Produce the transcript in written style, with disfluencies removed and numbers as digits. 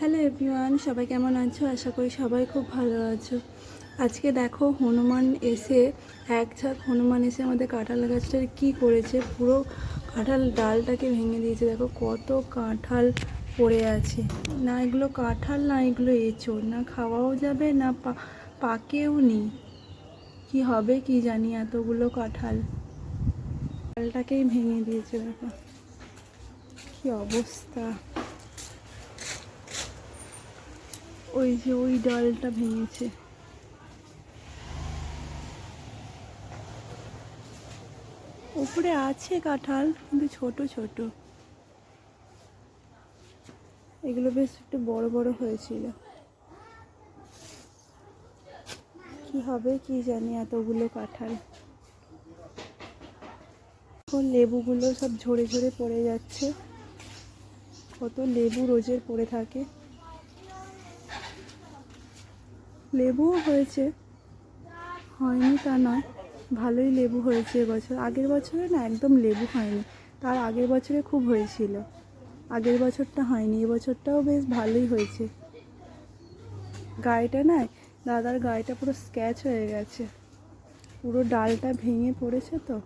Hello everyone, সবাই কেমন আছো? আশা করি সবাই খুব ভালো আছো। আজকে দেখো হনুমান এসে হনুমান এসে আমাদের কাঁঠাল গাছটার কি করেছে, পুরো কাঁঠাল ডালটাকে ভেঙে দিয়েছে। দেখো কত কাঁঠাল পড়ে আছে। না এগুলো কাঁঠাল, না এগুলো এঁচোড়, না খাওয়াও যাবে, না পাকেও নি। কি হবে কি জানি, এতগুলো কাঁঠাল ডালটাকেই ভেঙে দিয়েছে। দেখো কি অবস্থা, ওই যে ওই ডালটা ভেঙেছে। উপরে আছে কাঁঠাল, কিন্তু ছোট ছোট। এগুলো বেশ একটু বড় বড় হয়েছিল। কি হবে কি জানি, এতগুলো কাঁঠাল। এখন লেবুগুলো সব ঝরে ঝরে পড়ে যাচ্ছে। কত লেবু রোজের পড়ে থাকে। লেবুও হয়েছে, হয়নি তা নয়, ভালোই লেবু হয়েছে এবছর। আগের বছরে না একদম লেবু হয়নি, তার আগের বছরে খুব হয়েছিল। আগের বছরটা হয়নি, এবছরটাও বেশ ভালোই হয়েছে। গায়েটা না, দাদার গায়েটা পুরো স্ক্র্যাচ হয়ে গেছে, পুরো ডালটা ভেঙে পড়েছে তো।